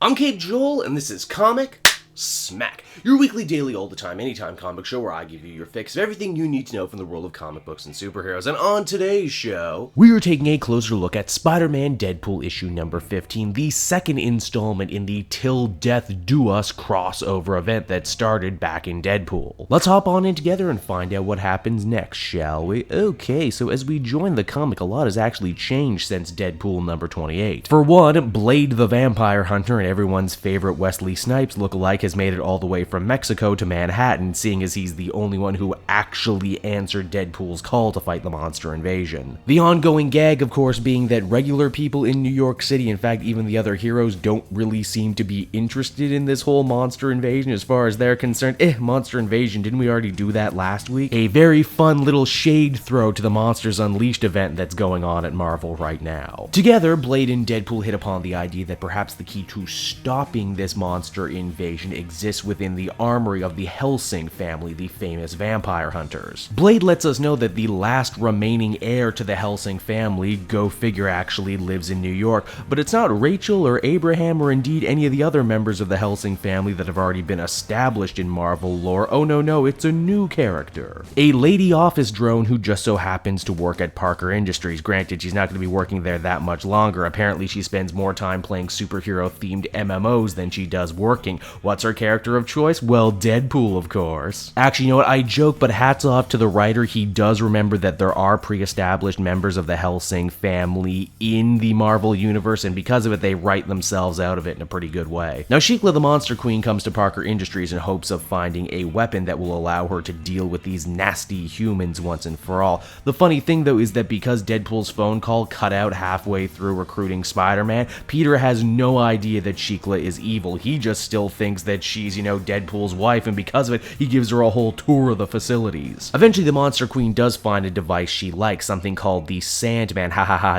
I'm Pt.2, and this is Comic Smack, your weekly, daily, all the time, anytime comic show where I give you your fix of everything you need to know from the world of comic books and superheroes. And on today's show, we are taking a closer look at Spider-Man Deadpool issue number 15, the second installment in the TIL Death Do US crossover event that started back in Deadpool. Let's hop on in together and find out what happens next, shall we? Okay, so as we join the comic, a lot has actually changed since Deadpool number 28. For one, Blade the Vampire Hunter and everyone's favorite Wesley Snipes look-alike has made it all the way from Mexico to Manhattan, seeing as he's the only one who actually answered Deadpool's call to fight the monster invasion. The ongoing gag, of course, being that regular people in New York City, in fact even the other heroes, don't really seem to be interested in this whole monster invasion as far as they're concerned. Monster invasion, didn't we already do that last week? A very fun little shade throw to the Monsters Unleashed event that's going on at Marvel right now. Together, Blade and Deadpool hit upon the idea that perhaps the key to stopping this monster invasion exists within the armory of the Helsing family, the famous vampire hunters. Blade lets us know that the last remaining heir to the Helsing family, go figure, actually lives in New York, but it's not Rachel or Abraham or indeed any of the other members of the Helsing family that have already been established in Marvel lore. Oh no, it's a new character. A lady office drone who just so happens to work at Parker Industries. Granted, she's not going to be working there that much longer. Apparently she spends more time playing superhero-themed MMOs than she does working. What's her character of choice? Well, Deadpool, of course. Actually, you know what? I joke, but hats off to the writer. He does remember that there are pre-established members of the Helsing family in the Marvel universe, and because of it, they write themselves out of it in a pretty good way. Now, Shiklah the Monster Queen comes to Parker Industries in hopes of finding a weapon that will allow her to deal with these nasty humans once and for all. The funny thing, though, is that because Deadpool's phone call cut out halfway through recruiting Spider-Man, Peter has no idea that Shiklah is evil. He just still thinks that she's, Deadpool's wife, and because of it, he gives her a whole tour of the facilities. Eventually, the Monster Queen does find a device she likes, something called the Sandman,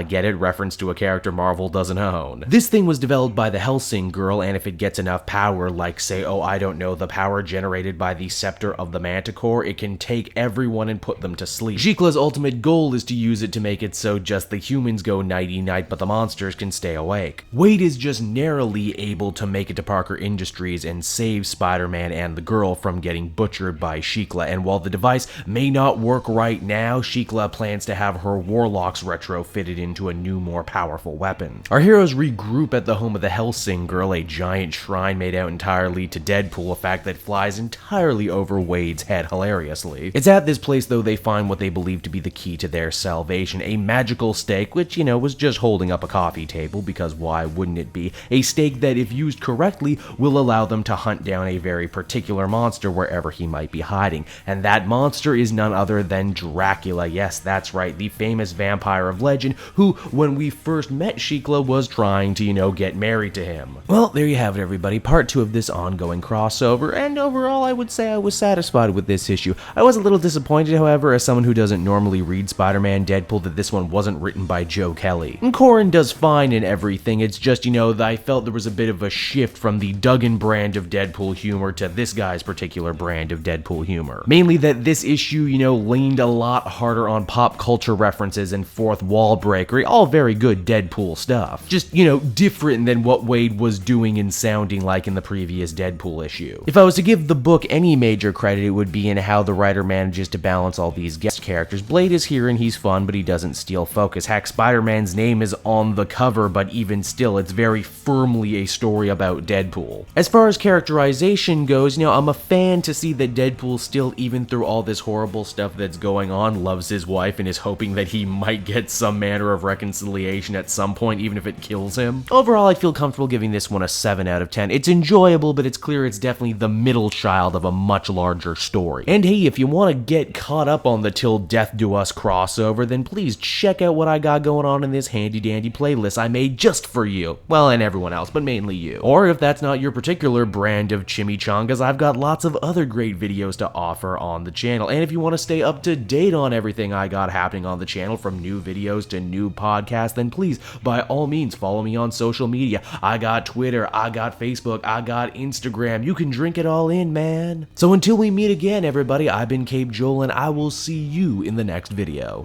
get it? Reference to a character Marvel doesn't own. This thing was developed by the Helsing girl, and if it gets enough power, like say, the power generated by the Scepter of the Manticore, it can take everyone and put them to sleep. Shiklah's ultimate goal is to use it to make it so just the humans go nighty-night, but the monsters can stay awake. Wade is just narrowly able to make it to Parker Industries and save Spider-Man and the girl from getting butchered by Shiklah, and while the device may not work right now, Shiklah plans to have her warlocks retrofitted into a new, more powerful weapon. Our heroes regroup at the home of the Helsing girl, a giant shrine made out entirely to Deadpool, a fact that flies entirely over Wade's head hilariously. It's at this place, though, they find what they believe to be the key to their salvation, a magical stake, which, was just holding up a coffee table, because why wouldn't it be? A stake that, if used correctly, will allow them to hunt down a very particular monster wherever he might be hiding, and that monster is none other than Dracula. Yes, that's right, the famous vampire of legend who, when we first met Shiklah, was trying to, get married to him. Well, there you have it, everybody, part 2 of this ongoing crossover, and overall I would say I was satisfied with this issue. I was a little disappointed, however, as someone who doesn't normally read Spider-Man Deadpool, that this one wasn't written by Joe Kelly. And Corin does fine in everything, it's just, that I felt there was a bit of a shift from the Duggan brand of Deadpool humor to this guy's particular brand of Deadpool humor. Mainly that this issue, leaned a lot harder on pop culture references and fourth wall breakery, all very good Deadpool stuff. Just, different than what Wade was doing and sounding like in the previous Deadpool issue. If I was to give the book any major credit, it would be in how the writer manages to balance all these guest characters. Blade is here and he's fun, but he doesn't steal focus. Heck, Spider-Man's name is on the cover, but even still, it's very firmly a story about Deadpool. As far as characterization goes, I'm a fan to see that Deadpool still, even through all this horrible stuff that's going on, loves his wife and is hoping that he might get some manner of reconciliation at some point, even if it kills him. Overall, I feel comfortable giving this one a 7 out of 10. It's enjoyable, but it's clear it's definitely the middle child of a much larger story. And hey, if you want to get caught up on the Till Death Do US crossover, then please check out what I got going on in this handy-dandy playlist I made just for you. Well, and everyone else, but mainly you. Or if that's not your particular brand of chimichangas, I've got lots of other great videos to offer on the channel. And if you want to stay up to date on everything I got happening on the channel, from new videos to new podcasts, then please, by all means, follow me on social media. I got Twitter, I got Facebook, I got Instagram. You can drink it all in, man. So until we meet again, everybody, I've been Pt.2, and I will see you in the next video.